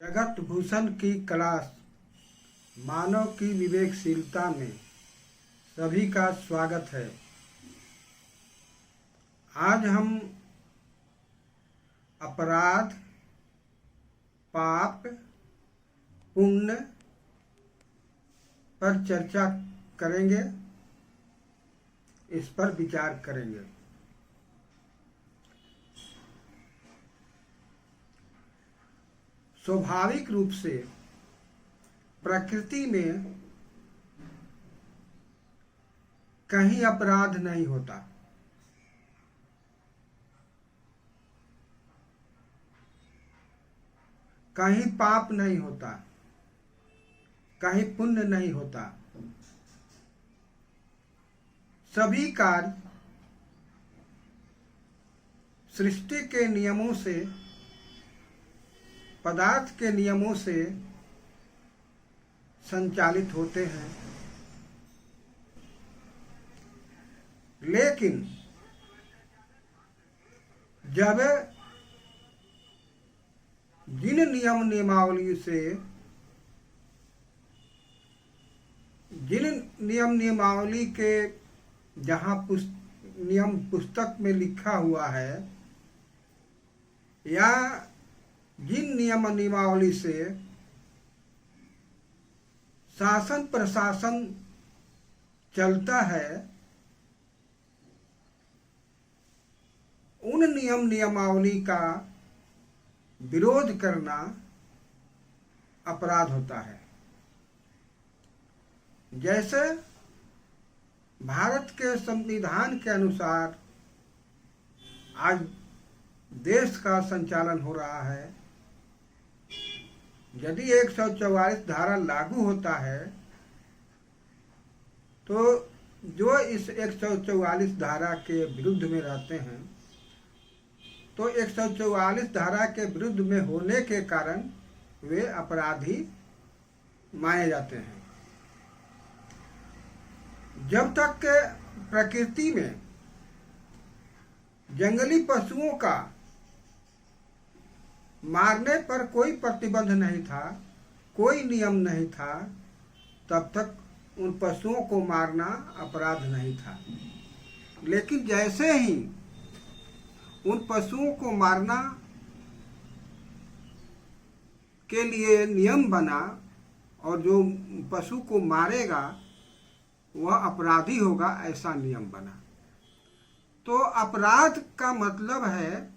जगत भूषण की क्लास मानव की विवेकशीलता में सभी का स्वागत है। आज हम अपराध, पाप, पुण्य पर चर्चा करेंगे, इस पर विचार करेंगे। स्वाभाविक रूप से प्रकृति में कहीं अपराध नहीं होता, कहीं पाप नहीं होता, कहीं पुण्य नहीं होता। सभी कार्य सृष्टि के नियमों से, पदार्थ के नियमों से संचालित होते हैं। लेकिन जब जिन नियम नियमावली से, जिन नियम नियमावली के जहाँ नियम पुस्तक में लिखा हुआ है, या जिन नियम नियमावली से शासन प्रशासन चलता है, उन नियम नियमावली का विरोध करना अपराध होता है। जैसे भारत के संविधान के अनुसार आज देश का संचालन हो रहा है। यदि 144 धारा लागू होता है तो जो इस 144 धारा के विरुद्ध में रहते हैं, तो 144 धारा के विरुद्ध में होने के कारण वे अपराधी माने जाते हैं। जब तक के प्रकृति में जंगली पशुओं का मारने पर कोई प्रतिबंध नहीं था, कोई नियम नहीं था, तब तक उन पशुओं को मारना अपराध नहीं था। लेकिन जैसे ही उन पशुओं को मारना के लिए नियम बना और जो पशु को मारेगा वह अपराधी होगा, ऐसा नियम बना, तो अपराध का मतलब है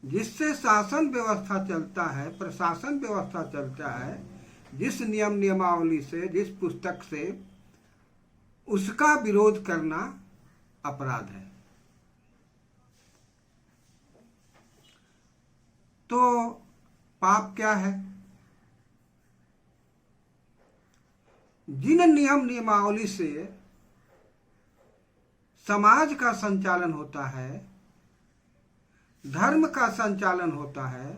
जिससे शासन व्यवस्था चलता है, प्रशासन व्यवस्था चलता है, जिस नियम नियमावली से, जिस पुस्तक से, उसका विरोध करना अपराध है। तो पाप क्या है? जिन नियम नियमावली से समाज का संचालन होता है, धर्म का संचालन होता है,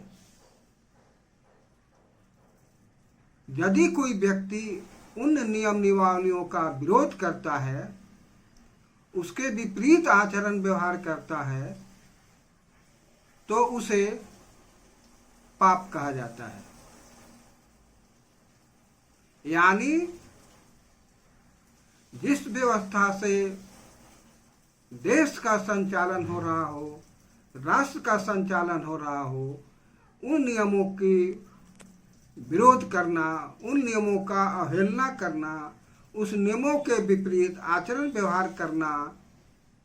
यदि कोई व्यक्ति उन नियम नियमावलियों का विरोध करता है, उसके विपरीत आचरण व्यवहार करता है, तो उसे पाप कहा जाता है। यानी जिस व्यवस्था से देश का संचालन हो रहा हो, राष्ट्र का संचालन हो रहा हो, उन नियमों की विरोध करना, उन नियमों का अवहेलना करना, उस नियमों के विपरीत आचरण व्यवहार करना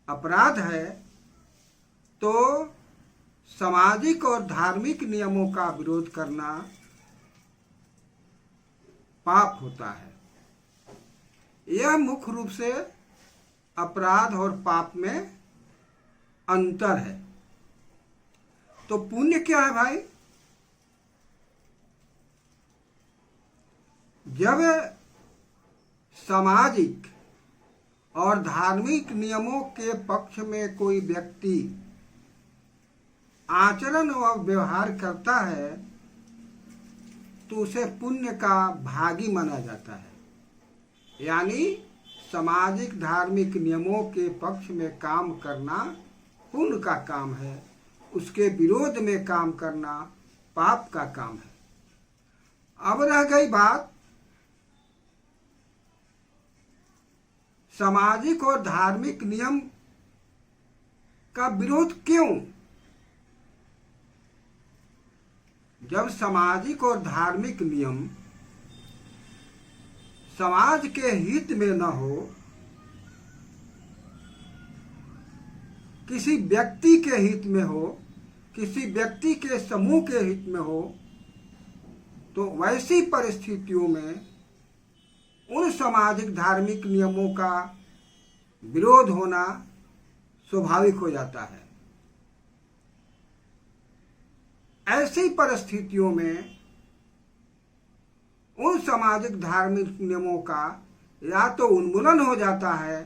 अपराध है। तो सामाजिक और धार्मिक नियमों का विरोध करना पाप होता है। यह मुख्य रूप से अपराध और पाप में अंतर है। तो पुण्य क्या है भाई? जब सामाजिक और धार्मिक नियमों के पक्ष में कोई व्यक्ति आचरण व व्यवहार करता है तो उसे पुण्य का भागी माना जाता है। यानी सामाजिक धार्मिक नियमों के पक्ष में काम करना पुण्य का काम है, उसके विरोध में काम करना पाप का काम है। अब रह गई बात सामाजिक और धार्मिक नियम का विरोध क्यों। जब सामाजिक और धार्मिक नियम समाज के हित में न हो, किसी व्यक्ति के हित में हो, किसी व्यक्ति के समूह के हित में हो, तो वैसी परिस्थितियों में उन सामाजिक धार्मिक नियमों का विरोध होना स्वाभाविक हो जाता है। ऐसी परिस्थितियों में उन सामाजिक धार्मिक नियमों का या तो उन्मूलन हो जाता है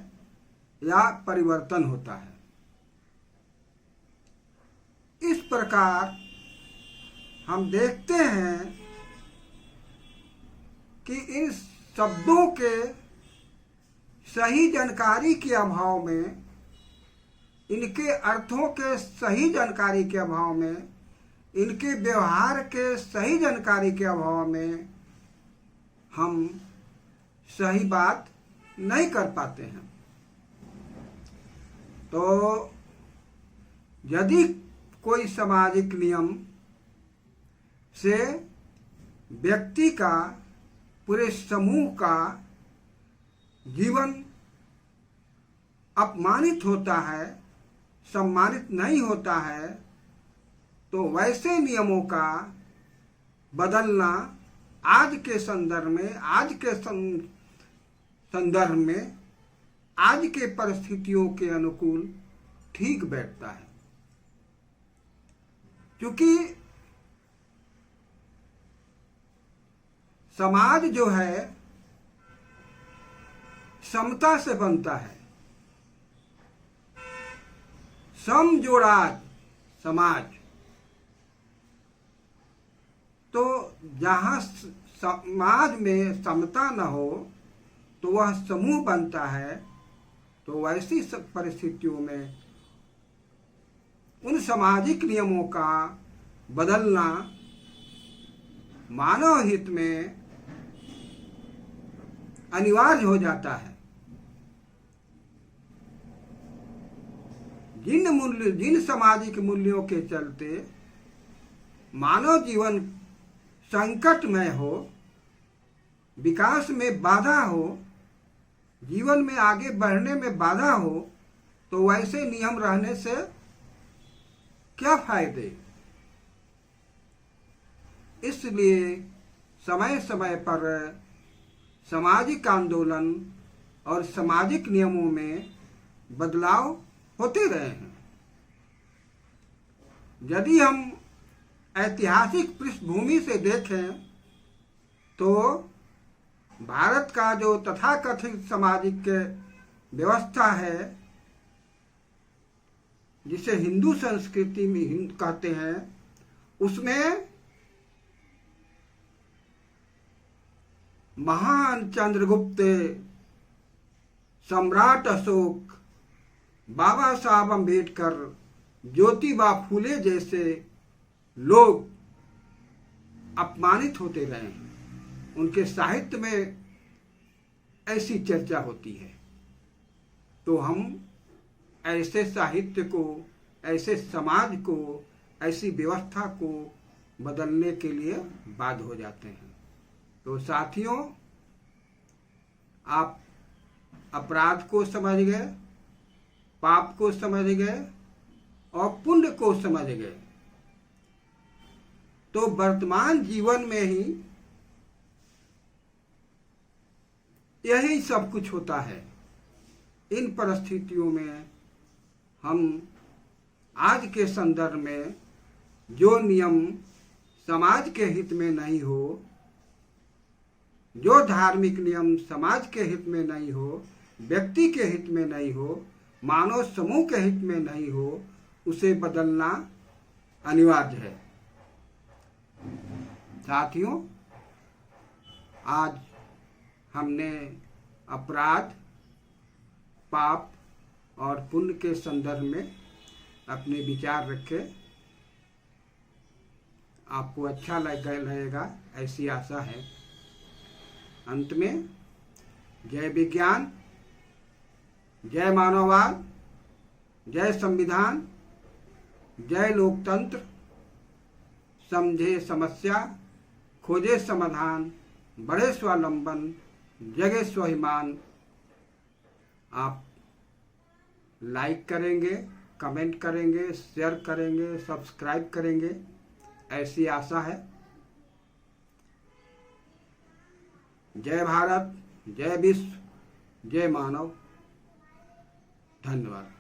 या परिवर्तन होता है। इस प्रकार हम देखते हैं कि इन शब्दों के सही जानकारी के अभाव में, इनके अर्थों के सही जानकारी के अभाव में, इनके व्यवहार के सही जानकारी के अभाव में हम सही बात नहीं कर पाते हैं। तो यदि कोई सामाजिक नियम से व्यक्ति का, पूरे समूह का जीवन अपमानित होता है, सम्मानित नहीं होता है, तो वैसे नियमों का बदलना आज के संदर्भ में, आज के परिस्थितियों के अनुकूल ठीक बैठता है। क्योंकि समाज जो है समता से बनता है। सम जोड़ाज समाज, तो जहाँ समाज में समता न हो तो वह समूह बनता है। तो वैसी परिस्थितियों में उन सामाजिक नियमों का बदलना मानव हित में अनिवार्य हो जाता है। जिन सामाजिक मूल्यों के चलते मानव जीवन संकटमय हो, विकास में बाधा हो, जीवन में आगे बढ़ने में बाधा हो, तो वैसे नियम रहने से क्या फायदे। इसलिए समय समय पर सामाजिक आंदोलन और सामाजिक नियमों में बदलाव होते रहे हैं। यदि हम ऐतिहासिक पृष्ठभूमि से देखें तो भारत का जो तथाकथित सामाजिक व्यवस्था है, जिसे हिंदू संस्कृति में कहते हैं, उसमें महान चंद्रगुप्त, सम्राट अशोक, बाबा साहब अम्बेडकर, ज्योतिबा फूले जैसे लोग अपमानित होते रहे हैं। उनके साहित्य में ऐसी चर्चा होती है। तो हम ऐसे साहित्य को, ऐसे समाज को, ऐसी व्यवस्था को बदलने के लिए बाध्य हो जाते हैं। तो साथियों, आप अपराध को समझ गए, पाप को समझ गए और पुण्य को समझ गए। तो वर्तमान जीवन में ही यही सब कुछ होता है। इन परिस्थितियों में हम आज के संदर्भ में जो नियम समाज के हित में नहीं हो, जो धार्मिक नियम समाज के हित में नहीं हो, व्यक्ति के हित में नहीं हो, मानव समूह के हित में नहीं हो, उसे बदलना अनिवार्य है। साथियों, आज हमने अपराध, पाप और पुण्य के संदर्भ में अपने विचार रखे। आपको अच्छा लग रहेगा, ऐसी आशा है। अंत में जय विज्ञान, जय मानववाद, जय संविधान, जय लोकतंत्र। समझे समस्या, खोजे समाधान, बढ़े स्वावलंबन, जगे स्वाभिमान। आप लाइक करेंगे, कमेंट करेंगे, शेयर करेंगे, सब्सक्राइब करेंगे, ऐसी आशा है। जय भारत, जय विश्व, जय मानव। धन्यवाद।